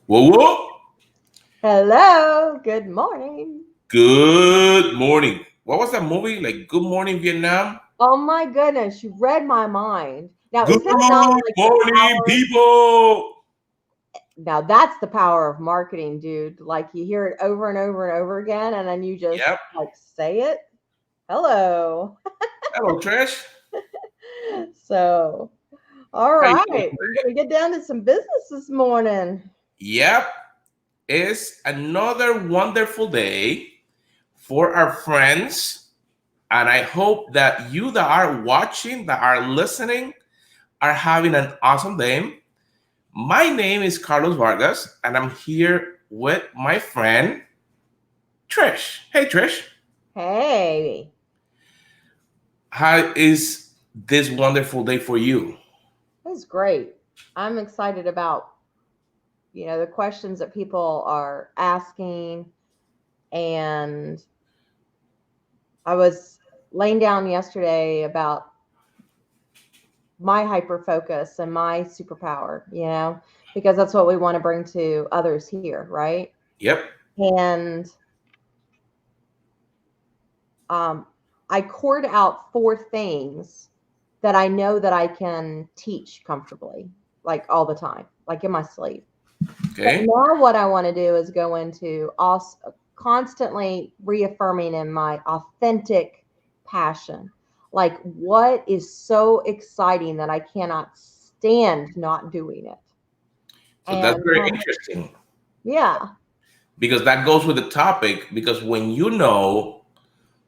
Whoa, whoa. Hello, good morning. Good morning. What was that movie? Like Good Morning Vietnam? Oh my goodness, you read my mind. Now, Good is that not like the morning, power? people. Now, that's the power of marketing, dude. Like you hear it over and over and over again, and then you just Yep. like say it. Hello. Hello, Trish. So, all How you right, doing? we're going to get down to some business this morning. Yep. It's another wonderful day for our friends. And I hope that you that are watching, that are listening, are having an awesome day. My name is Carlos Vargas, and I'm here with my friend Trish. Hey, Trish. Hey, How is this wonderful day for you? this is great. I'm excited about, the questions that people are asking. And I was laying down yesterday about my hyper focus and my superpower, because that's what we want to bring to others here, right? Yep. And um, I poured out four things that I know that I can teach comfortably, like all the time, like in my sleep. But Okay. now what I want to do is go into also constantly reaffirming in my authentic passion. Like what is so exciting that I cannot stand not doing it. So that's And very interesting yeah, because that goes with the topic. Because when you know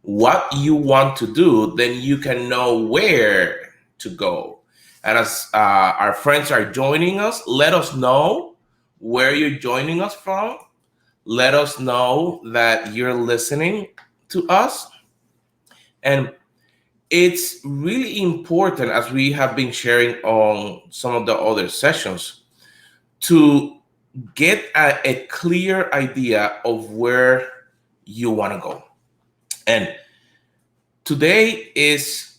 what you want to do, then you can know where to go. And as our friends are joining us, let us know where you're joining us from. Let us know that you're listening to us. And it's really important, as we have been sharing on some of the other sessions, to get a clear idea of where you want to go. And today is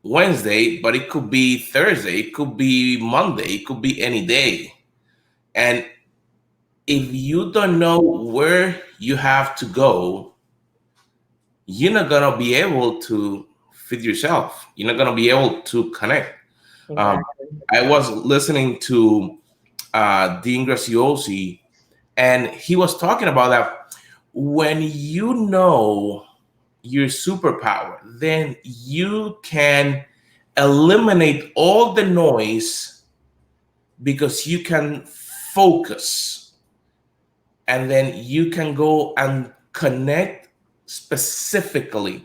Wednesday, but it could be Thursday, it could be Monday, it could be any day. And if you don't know where you have to go, you're not going to be able to feed yourself. You're not going to be able to connect. Um, exactly. I was listening to Dean Graziosi, and he was talking about that when you know your superpower, then you can eliminate all the noise because you can focus, and then you can go and connect specifically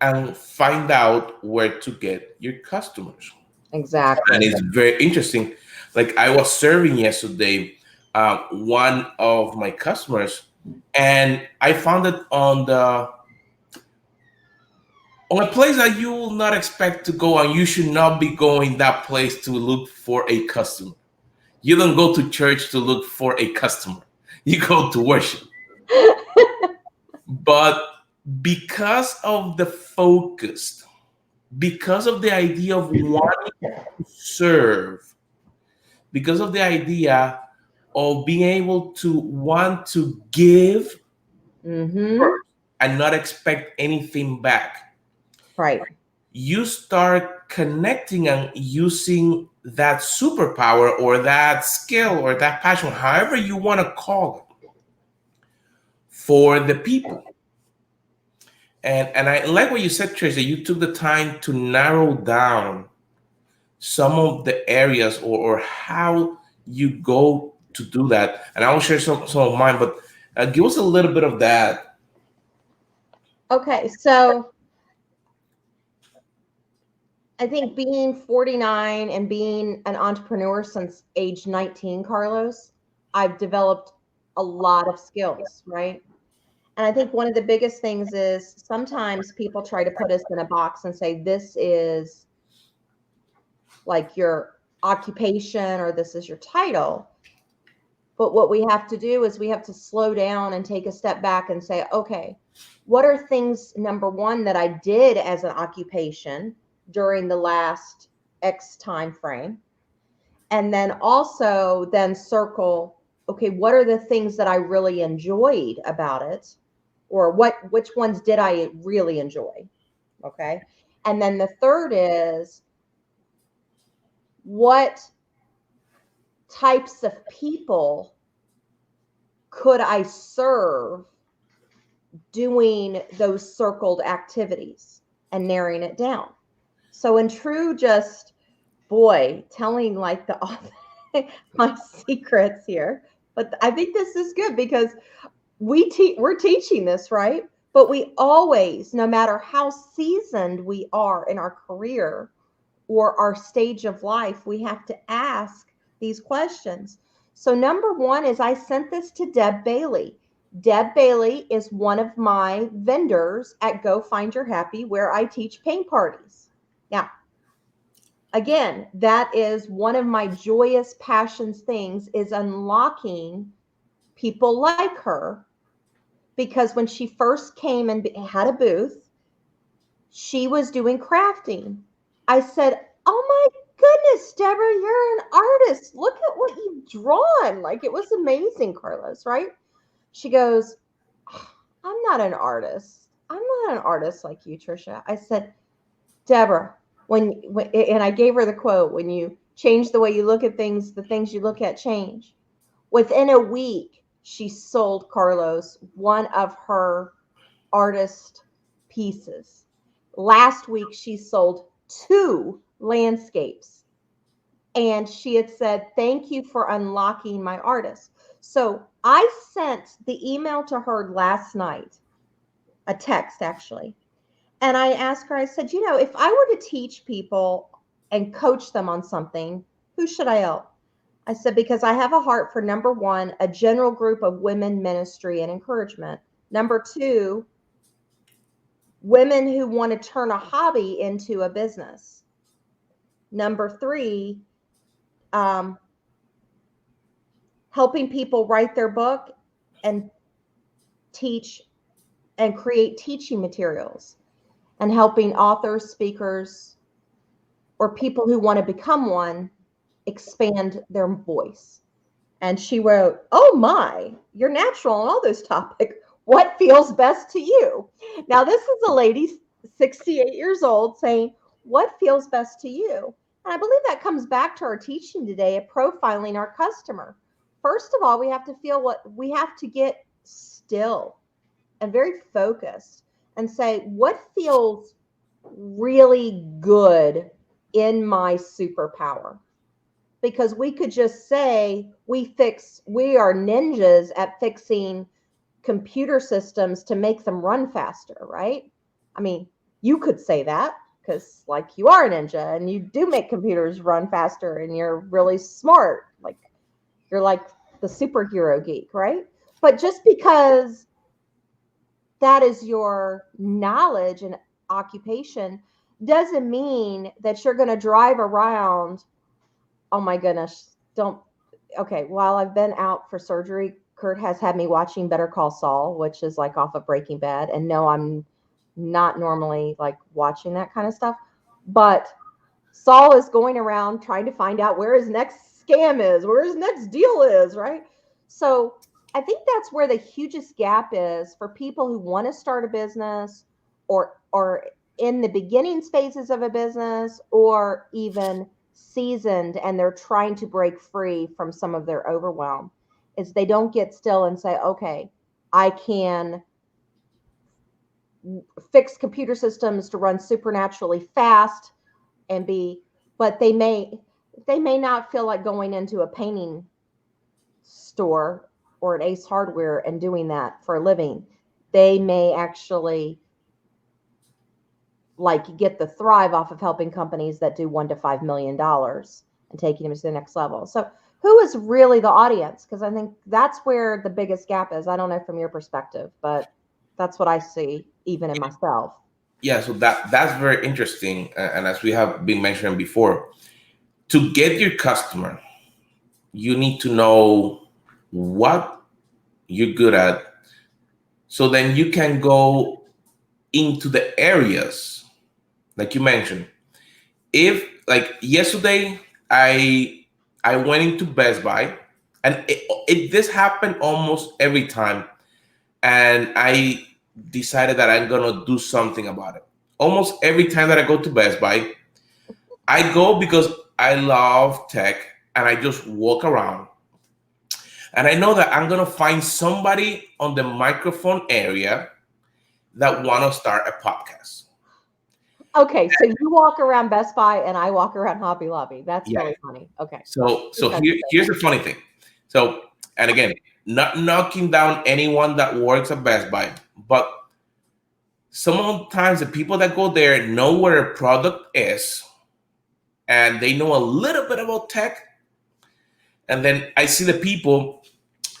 and find out where to get your customers. And Exactly. it's very interesting. Like I was serving yesterday, one of my customers, and I found it on a place that you will not expect to go, and you should not be going that place to look for a customer. You don't go to church to look for a customer. You go to worship. But because of the focus, because of the idea of wanting to serve, because of the idea of being able to want to give Mm-hmm. first and not expect anything back, Right. you start connecting and using that superpower or that skill or that passion, however you want to call it, for the people. And I like what you said, Trish, that you took the time to narrow down some of the areas or how you go to do that. And I will share some of mine, but give us a little bit of that. Okay, so I think being 49 and being an entrepreneur since age 19, Carlos, I've developed a lot of skills, right? And I think one of the biggest things is sometimes people try to put us in a box and say, this is like your occupation or this is your title. But what we have to do is we have to slow down and take a step back and say, okay, what are things, number one, that I did as an occupation during the last X time frame? And then also then circle, okay, what are the things that I really enjoyed about it? Or which ones did I really enjoy? Okay. And then the third is, what types of people could I serve doing those circled activities, and narrowing it down. So in true, just boy, telling like the my secrets here, but I think this is good because we're teaching this, right? But we always, no matter how seasoned we are in our career or our stage of life, we have to ask these questions. So number one is, I sent this to Deb Bailey. Deb Bailey is one of my vendors at Go Find Your Happy, where I teach paint parties. Now, again, that is one of my joyous passions things, is unlocking people like her. Because when she first came and had a booth, she was doing crafting. I said, oh my goodness, Deborah, you're an artist. Look at what you've drawn. Like, it was amazing, Carlos, right? She goes, I'm not an artist. I'm not an artist like you, Trisha. I said, Deborah, and I gave her the quote, when you change the way you look at things, the things you look at change. Within a week, she sold Carlos one of her artist pieces. Last week, she sold 2 landscapes. And she had said, thank you for unlocking my artist. So I sent the email to her last night, a text actually. And I asked her, I said, if I were to teach people and coach them on something, who should I help? I said, because I have a heart for, number one, a general group of women ministry and encouragement. Number 2, women who want to turn a hobby into a business. Number 3, helping people write their book and teach and create teaching materials, and helping authors, speakers, or people who want to become one expand their voice. And she wrote, oh my, you're natural on all those topics. What feels best to you? Now, this is a lady, 68 years old, saying, what feels best to you? And I believe that comes back to our teaching today of profiling our customer. First of all, we have to get still and very focused and say, what feels really good in my superpower? Because we could just say we are ninjas at fixing computer systems to make them run faster, right? I mean, you could say that because like you are a ninja and you do make computers run faster and you're really smart. Like, you're like the superhero geek, right? But just because that is your knowledge and occupation doesn't mean that you're going to drive around. Oh my goodness. While I've been out for surgery, Kurt has had me watching Better Call Saul, which is like off of Breaking Bad. And no, I'm not normally like watching that kind of stuff. But Saul is going around trying to find out where his next scam is, where his next deal is, right? So I think that's where the hugest gap is for people who want to start a business or in the beginning phases of a business, or even seasoned and they're trying to break free from some of their overwhelm, is they don't get still and say, okay, I can fix computer systems to run supernaturally fast but they may not feel like going into a painting store or an Ace Hardware and doing that for a living. They may actually like get the thrive off of helping companies that do $1 to $5 million and taking them to the next level. So who is really the audience? Because I think that's where the biggest gap is. I don't know from your perspective, but that's what I see even in myself. Yeah, so that's very interesting. And as we have been mentioning before, to get your customer, you need to know what you're good at. So then you can go into the areas, like you mentioned. If like yesterday, I went into Best Buy and this happened almost every time. And I decided that I'm gonna do something about it. Almost every time that I go to Best Buy, I go because I love tech, and I just walk around. And I know that I'm gonna find somebody on the microphone area that wanna start a podcast. Okay, so you walk around Best Buy and I walk around Hobby Lobby. That's Yeah. really funny. Okay. So Because here's the funny thing. So, and again, not knocking down anyone that works at Best Buy, but sometimes the people that go there know where a product is, and they know a little bit about tech. And then I see the people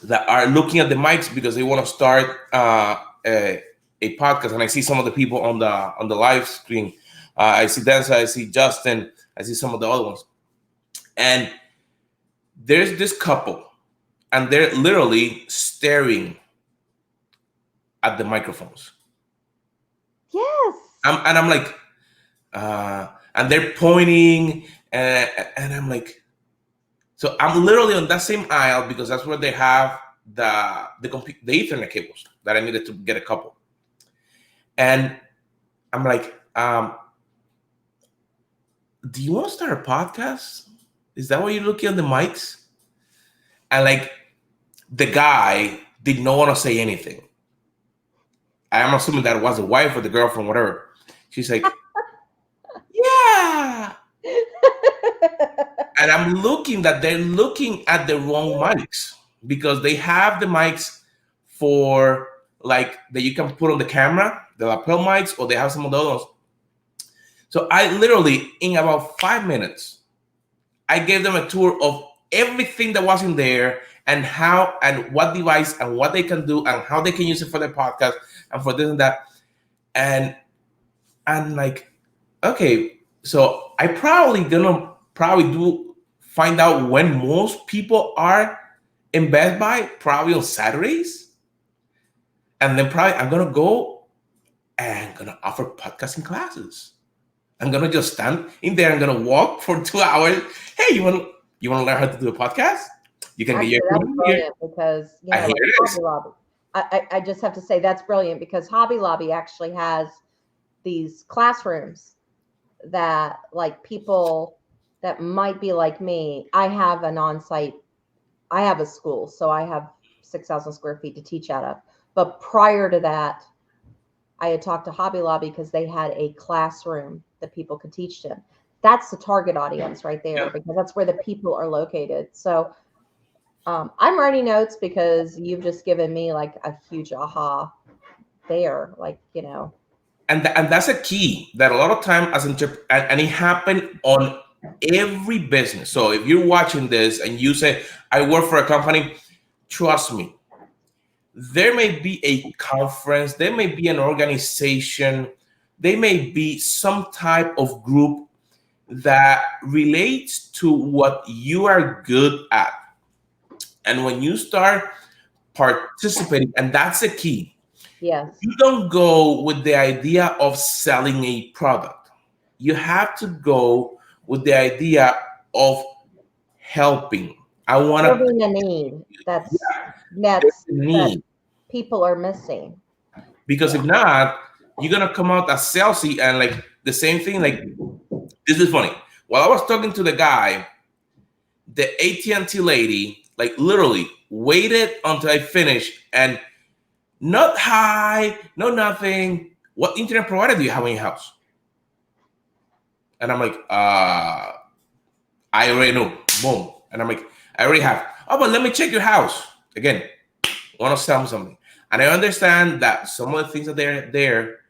that are looking at the mics because they want to start a podcast, and I see some of the people on the live screen. I see Densa, I see Justin, I see some of the other ones, and there's this couple, and they're literally staring at the microphones. yes. And I'm like, and they're pointing, and I'm like, so I'm literally on that same aisle because that's where they have the Ethernet cables that I needed to get a couple. And I'm like, do you want to start a podcast? Is that why you're looking at the mics? And like, the guy did not want to say anything. I'm assuming that it was the wife or the girlfriend, whatever. She's like, yeah. And I'm looking that they're looking at the wrong mics because they have the mics for like that you can put on the camera, the lapel mics, or they have some of the other ones. So I literally, in about 5 minutes, I gave them a tour of everything that was in there and how and what device and what they can do and how they can use it for their podcast and for this and that. And I'm like, okay, so I probably do find out when most people are in Best Buy, probably on Saturdays. And then probably I'm gonna go and I'm gonna offer podcasting classes. I'm gonna just stand in there. I'm gonna walk for 2 hours. Hey, you want to learn how to do a podcast? You can Actually, get your that's brilliant because I hear it is. Hobby Lobby. I just have to say that's brilliant because Hobby Lobby actually has these classrooms that like people that might be like me. I have an on-site. I have a school, so I have 6,000 square feet to teach out of. But prior to that, I had talked to Hobby Lobby because they had a classroom that people could teach in. That's the target audience right there because that's where the people are located. So I'm writing notes because you've just given me like a huge aha there, like, And that's a key that a lot of time as and it happened on every business. So if you're watching this and you say, I work for a company, trust me, there may be a conference, there may be an organization, there may be some type of group that relates to what you are good at. And when you start participating, and that's the key, yes, you don't go with the idea of selling a product. You have to go with the idea of helping. I want to serving a need that's need, people are missing. because if not, you're gonna come out as salesy and like the same thing. Like, this is funny. While I was talking to the guy, the AT&T lady, like literally waited until I finished and not hi, no nothing. What internet provider do you have in your house? And I'm like, I already know. Boom. And I'm like, I already have. Oh, but let me check your house. Again, want to sell me something. And I understand that some of the things that they're there,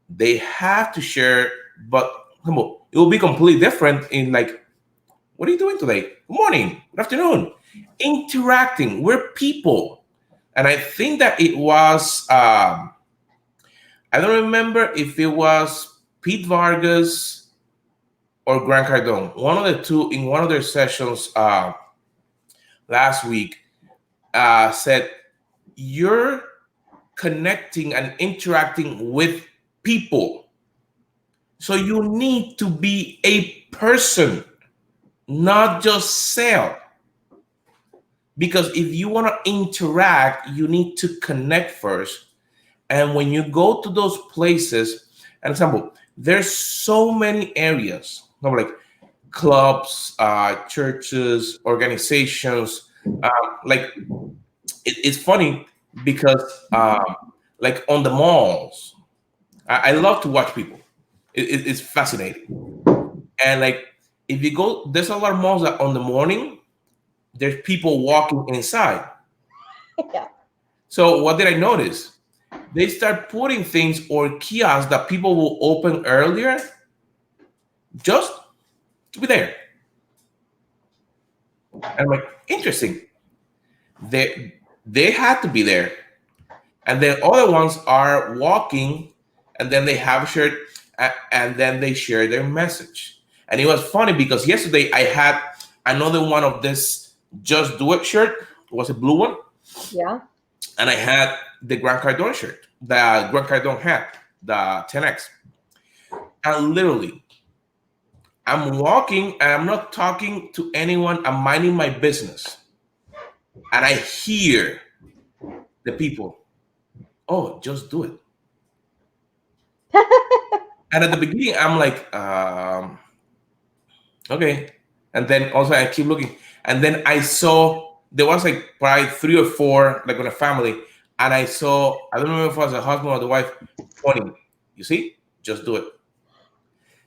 they have to share, but come on, it will be completely different in like, what are you doing today? Good morning, good afternoon. Interacting. We're people. And I think that it was, I don't remember if it was Pete Vargas or Grant Cardone, one of the two in one of their sessions last week said, you're connecting and interacting with people. So you need to be a person, not just sell. Because if you want to interact, you need to connect first. And when you go to those places, an example, there's so many areas, like clubs, churches, organizations. Like it's funny because like on the malls, I love to watch people. It's fascinating. And like if you go, there's a lot of malls that on the morning there's people walking inside. Yeah. So what did I notice? They start putting things or kiosks that people will open earlier just to be there. And I'm like, interesting. They had to be there. And then other ones are walking and then they have shared and then they share their message. And it was funny because yesterday I had another one of this Just Do It shirt. It was a blue one. Yeah. And I had the Grant Cardone shirt, the Grant Cardone hat, the 10X. And literally, I'm walking and I'm not talking to anyone. I'm minding my business. And I hear the people, oh, just do it. And at the beginning, I'm like, okay. And then also I keep looking. And then I saw there was like probably 3 or 4, like in a family. And I saw, I don't know if it was a husband or the wife pointing, you see, just do it.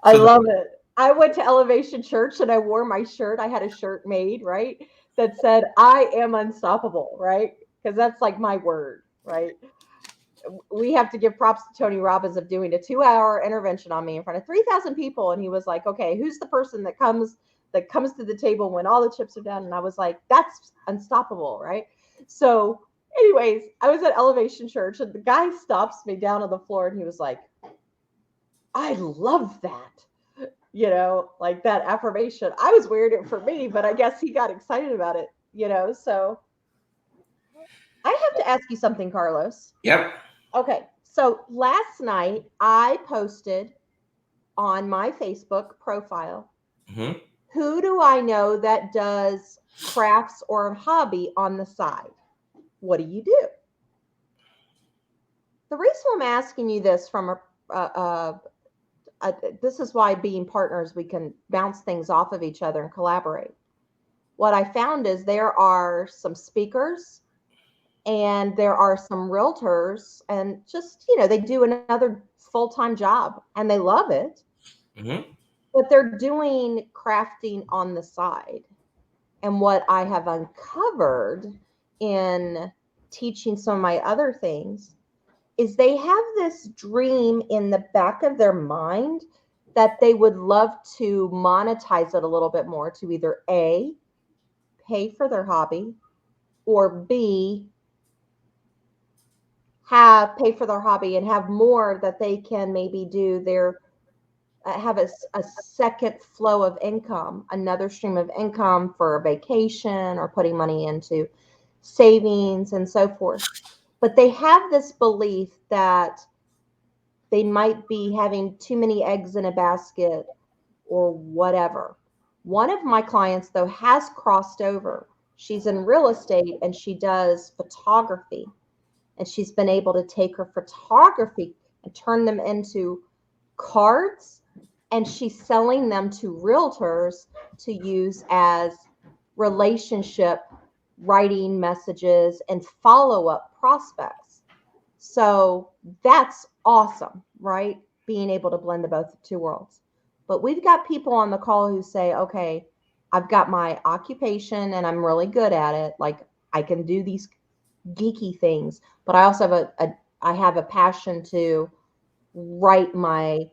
I So love it. I went to Elevation Church and I wore my shirt. I had a shirt made, right? That said, I am unstoppable, right? Because that's like my word, right? We have to give props to Tony Robbins of doing a 2-hour intervention on me in front of 3,000 people. And he was like, okay, who's the person that comes to the table when all the chips are down? And I was like, that's unstoppable, right? So anyways, I was at Elevation Church and the guy stops me down on the floor and he was like, I love that. You know, like that affirmation. I was wearing it for me, but I guess he got excited about it, you know. So I have to ask you something, Carlos. yep. Okay. So last night I posted on my Facebook profile, Hmm. who do I know that does crafts or hobby on the side? What do you do? The reason I'm asking you this from this is why being partners, we can bounce things off of each other and collaborate. What I found is there are some speakers and there are some realtors and just, they do another full-time job and they love it, Hmm. but they're doing crafting on the side. And what I have uncovered in teaching some of my other things is they have this dream in the back of their mind that they would love to monetize it a little bit more to either A, pay for their hobby, or B, pay for their hobby and have more that they can maybe do their have a second flow of income, another stream of income for a vacation or putting money into savings and so forth. But they have this belief that they might be having too many eggs in a basket or whatever. One of my clients, though, has crossed over. She's in real estate and she does photography. And she's been able to take her photography and turn them into cards. And she's selling them to realtors to use as relationship writing messages and follow-up prospects. So that's awesome, right? Being able to blend the both two worlds. But we've got people on the call who say, okay, I've got my occupation and I'm really good at it. Like I can do these geeky things, but I also have I have a passion to write my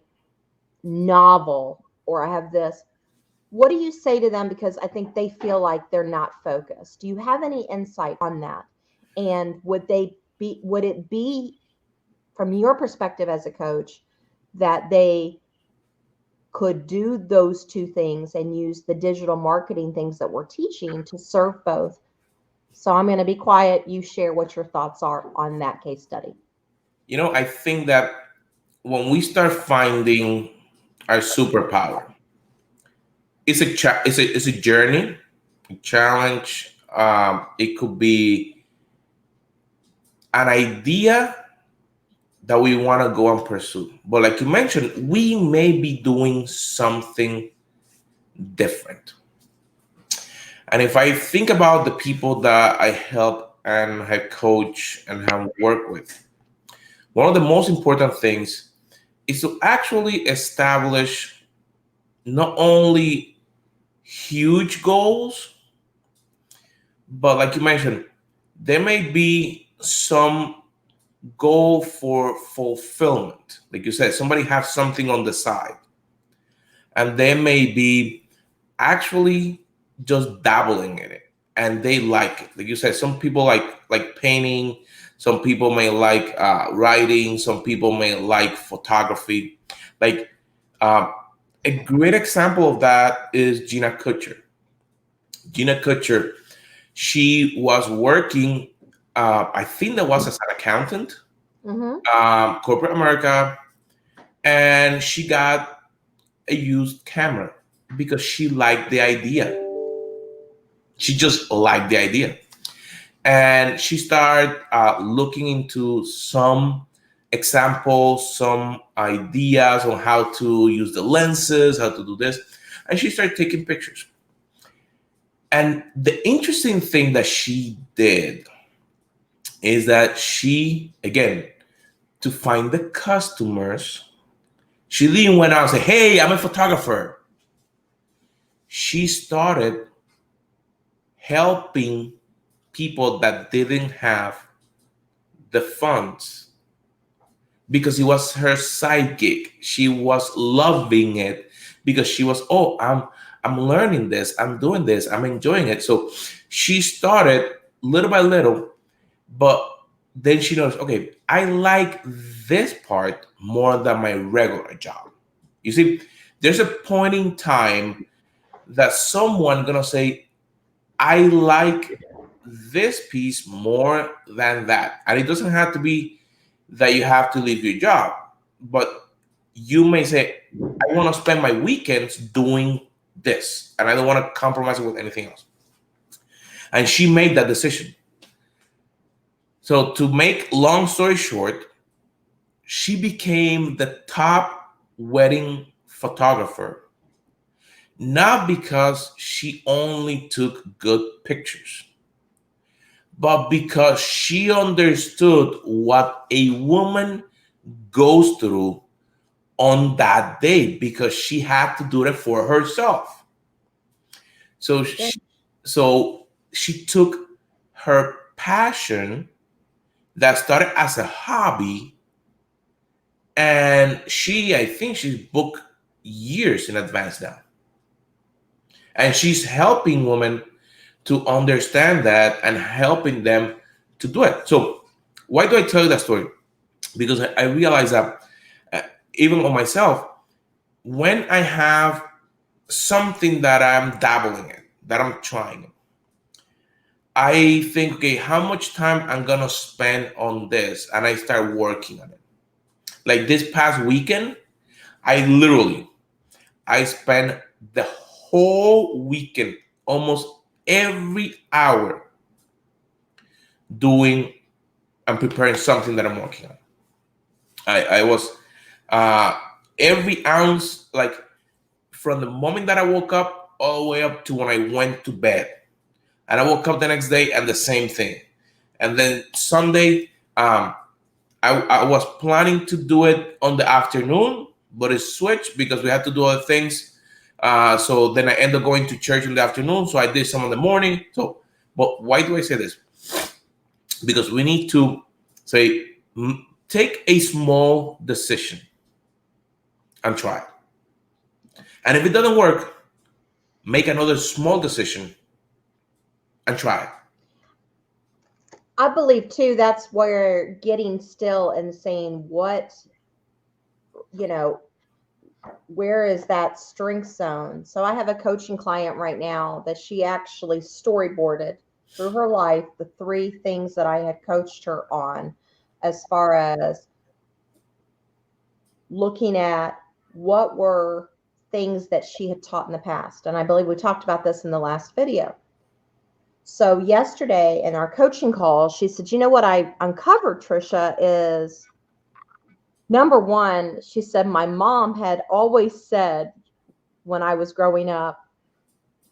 novel, or I have this. What do you say to them? Because I think they feel like they're not focused. Do you have any insight on that? And would it be from your perspective as a coach that they could do those two things and use the digital marketing things that we're teaching to serve both? So I'm going to be quiet. You share what your thoughts are on that case study. I think that when we start finding our superpower, it's a journey, a challenge. It could be an idea that we want to go and pursue. But like you mentioned, we may be doing something different. And if I think about the people that I help and have coach and have worked with, one of the most important things is to actually establish not only huge goals, but like you mentioned, there may be some goal for fulfillment. Like you said, somebody has something on the side, and they may be actually just dabbling in it, and they like it. Like you said, some people like painting, some people may like writing, some people may like photography. Like uh, a great example of that is Gina Kutcher. Gina Kutcher, she was working, I think that was as an accountant, corporate America, and she got a used camera because she liked the idea. She just liked the idea. And she started looking into some examples, some ideas on how to use the lenses, how to do this. And she started taking pictures. And the interesting thing that she did is that she, again, to find the customers, she didn't went out and say, hey, I'm a photographer. She started helping people that didn't have the funds because it was her side gig. She was loving it because she was, oh, I'm learning this, I'm doing this, I'm enjoying it. So she started little by little, but then she knows, okay, I like this part more than my regular job. You see, there's a point in time that someone gonna say, I like this piece more than that. And it doesn't have to be that you have to leave your job, but you may say, I want to spend my weekends doing this, and I don't want to compromise it with anything else. And she made that decision. So to make long story short, she became the top wedding photographer, not because she only took good pictures, but because she understood what a woman goes through on that day, because she had to do it for herself. So she took her passion that started as a hobby, and I think she's booked years in advance now. And she's helping women to understand that and helping them to do it. So why do I tell you that story? Because I realize that even on myself, when I have something that I'm dabbling in, that I'm trying, I think, okay, how much time I'm gonna spend on this, and I start working on it. Like this past weekend, I spent the whole weekend, almost every hour, doing and preparing something that I'm working on. I was uh, every ounce, like from the moment that I woke up all the way up to when I went to bed. And I woke up the next day and the same thing. And then Sunday, I was planning to do it on the afternoon, but it switched because we had to do other things. So then I ended up going to church in the afternoon. So I did some in the morning. So, but why do I say this? Because we need to say, take a small decision and try it. And if it doesn't work, make another small decision and try it. I believe too, that's where getting still and saying what, you know, where is that strength zone? So I have a coaching client right now that she actually storyboarded through her life the 3 things that I had coached her on, as far as looking at what were things that she had taught in the past. And I believe we talked about this in the last video. So yesterday in our coaching call, she said, you know what I uncovered, Trisha, is number one, she said, my mom had always said when I was growing up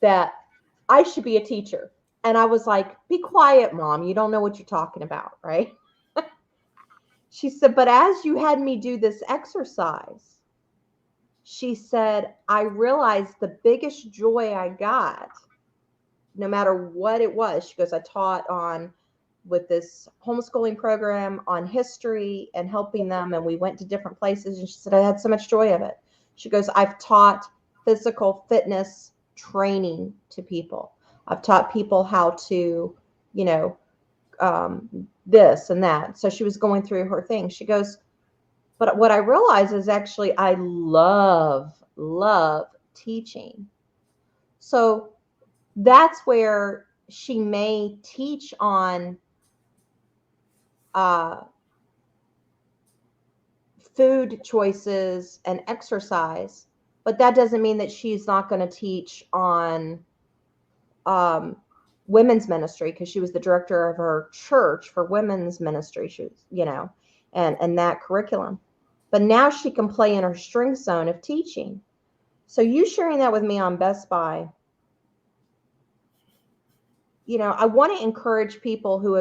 that I should be a teacher. And I was like, be quiet, Mom. You don't know what you're talking about, right? She said, but as you had me do this exercise, she said, I realized the biggest joy I got, no matter what it was. She goes, I taught on with this homeschooling program on history and helping them. And we went to different places. And she said, I had so much joy of it. She goes, I've taught physical fitness training to people. I've taught people how to, you know, this and that. So she was going through her thing. She goes, but what I realize is actually I love teaching. So that's where she may teach on food choices and exercise, but that doesn't mean that she's not going to teach on women's ministry, because she was the director of her church for women's ministry. She was, you know, and that curriculum. But now she can play in her strength zone of teaching. So you sharing that with me on Best Buy, you know, I want to encourage people who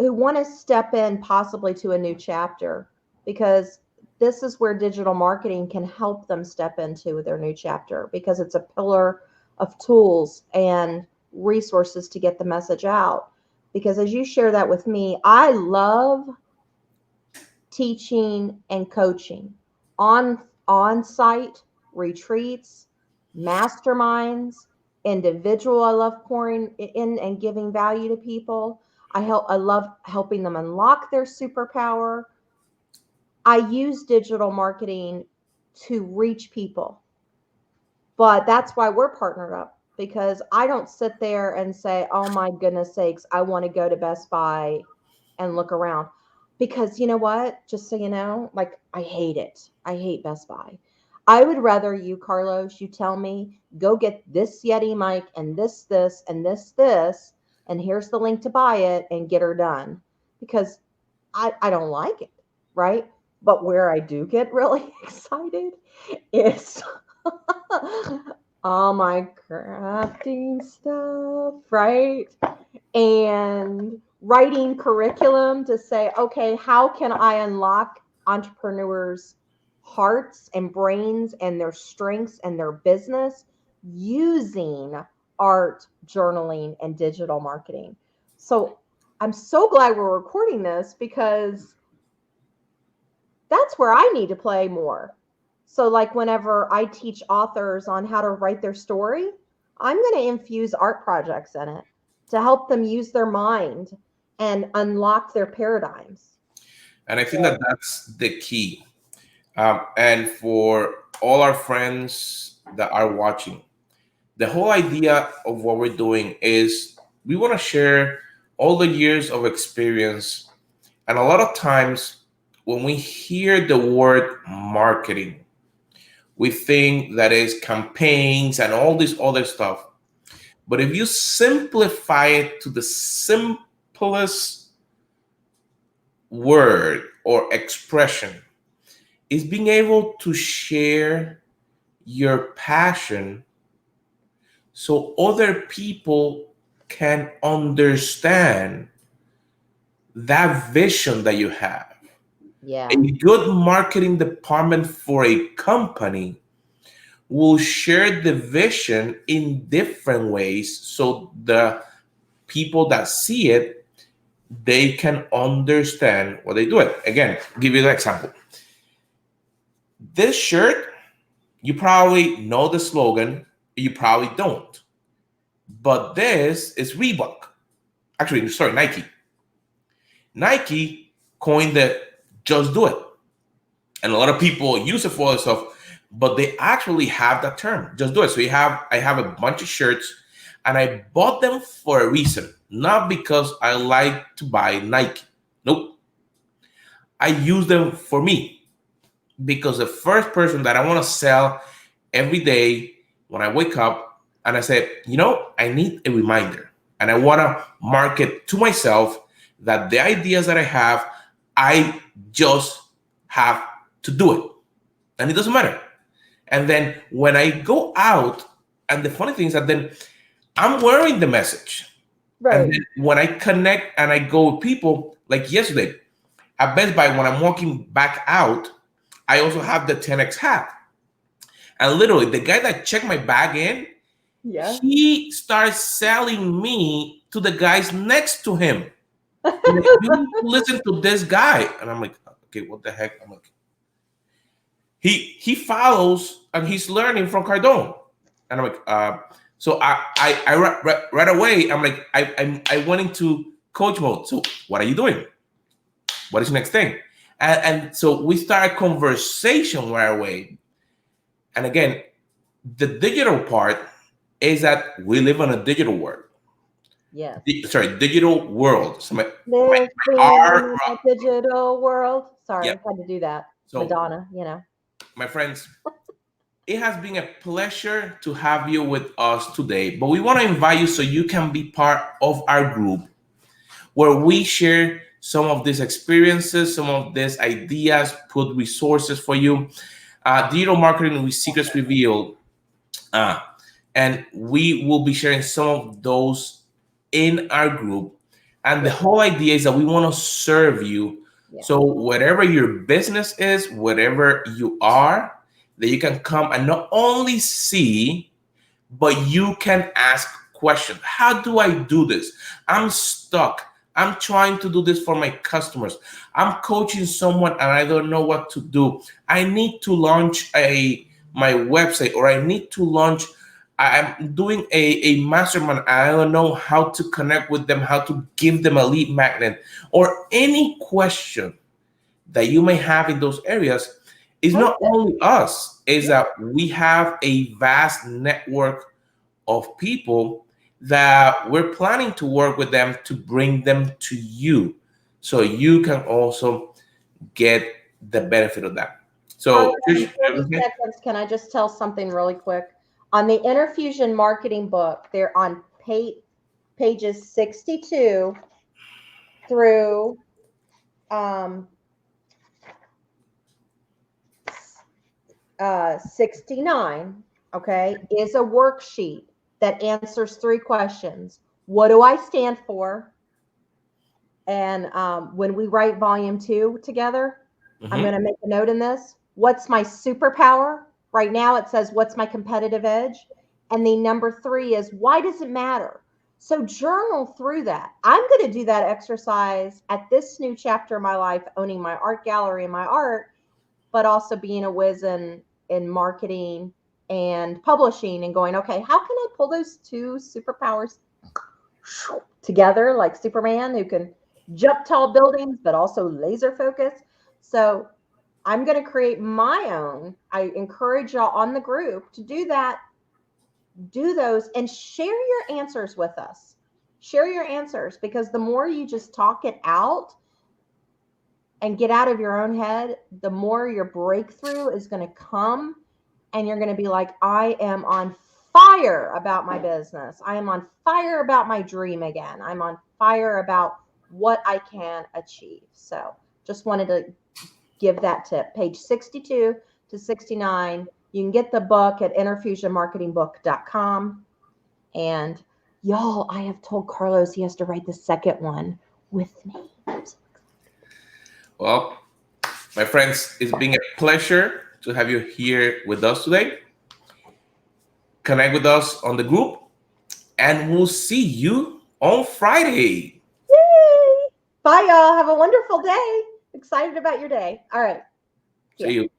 want to step in possibly to a new chapter, because this is where digital marketing can help them step into their new chapter, because it's a pillar of tools and resources to get the message out. Because as you share that with me, I love teaching and coaching on-site retreats, masterminds, individual. I love pouring in and giving value to people. I love helping them unlock their superpower. I use digital marketing to reach people. But that's why we're partnered up, because I don't sit there and say, oh my goodness sakes, I want to go to Best Buy and look around. Because you know what? Just so you know, like, I hate it. I hate Best Buy. I would rather you, Carlos, you tell me, go get this Yeti mic and this, and this, and here's the link to buy it and get her done. Because I don't like it, right? But where I do get really excited is all my crafting stuff, right? And writing curriculum to say, okay, how can I unlock entrepreneurs' hearts and brains and their strengths and their business using art, journaling, and digital marketing? So I'm so glad we're recording this, because that's where I need to play more. So like whenever I teach authors on how to write their story, I'm going to infuse art projects in it to help them use their mind and unlock their paradigms. And I think that that's the key. And for all our friends that are watching, the whole idea of what we're doing is we want to share all the years of experience. And a lot of times when we hear the word marketing, we think that is campaigns and all this other stuff. But if you simplify it to the simplest word or expression, is being able to share your passion so other people can understand that vision that you have. Yeah. A good marketing department for a company will share the vision in different ways so the people that see it, they can understand what they do it. Again, give you an example. This shirt, you probably know the slogan, you probably don't. But this is Reebok. Actually, sorry, Nike. Nike coined the just do it. And a lot of people use it for other stuff, but they actually have that term, just do it. So I have a bunch of shirts, and I bought them for a reason, not because I like to buy Nike. Nope. I use them for me, because the first person that I want to sell every day when I wake up and I said, I need a reminder, and I want to market to myself that the ideas that I have, I just have to do it, and it doesn't matter. And then when I go out, and the funny thing is that then I'm wearing the message. Right. And then when I connect and I go with people, like yesterday at Best Buy, when I'm walking back out, I also have the 10X hat. And literally, the guy that checked my bag in, Yeah. he starts selling me to the guys next to him. Like, you need to listen to this guy. And I'm like, okay, what the heck? I'm like, he follows and he's learning from Cardone. And I'm like, so I right away, I'm like, I went into coach mode. So what are you doing? What is the next thing? And so we start a conversation right away. And again, the digital part is that we live in a digital world. Yes. Digital world. So Living in a digital world. Sorry, Yeah. I had to do that. So, Madonna, my friends, it has been a pleasure to have you with us today, but we want to invite you so you can be part of our group where we share some of these experiences, some of these ideas, put resources for you. Digital marketing with secrets revealed. And we will be sharing some of those in our group. And the whole idea is that we want to serve you. Yeah. So whatever your business is, whatever you are, that you can come and not only see, but you can ask questions. How do I do this? I'm stuck. I'm trying to do this for my customers. I'm coaching someone and I don't know what to do. I need to launch my website, or I need to launch, I'm doing a mastermind. I don't know how to connect with them, how to give them a lead magnet, or any question that you may have in those areas. Is not only us, is that we have a vast network of people that we're planning to work with them to bring them to you, so you can also get the benefit of that. So 30 seconds, can I just tell something really quick? On the Interfusion marketing book, they're on pages 62 through 69, okay, is a worksheet that answers 3 questions. What do I stand for? And when we write volume 2 together, I'm going to make a note in this. What's my superpower? Right now it says, what's my competitive edge? And the number 3 is, why does it matter? So journal through that. I'm going to do that exercise at this new chapter of my life, owning my art gallery and my art, but also being a whiz in marketing and publishing and going, okay, how can I pull those 2 superpowers together like Superman, who can jump tall buildings, but also laser focus? So I'm going to create my own. I encourage y'all on the group to do that, do those, and share your answers with us. Share your answers, because the more you just talk it out and get out of your own head, the more your breakthrough is going to come, and you're going to be like, I am on fire about my business. I am on fire about my dream again. I'm on fire about what I can achieve. So just wanted to give that tip. Page 62 to 69. You can get the book at interfusionmarketingbook.com. And y'all, I have told Carlos he has to write the second one with me. Well, my friends, it's been a pleasure to have you here with us today. Connect with us on the group, and we'll see you on Friday. Yay! Bye, y'all. Have a wonderful day. Excited about your day. All right. See you.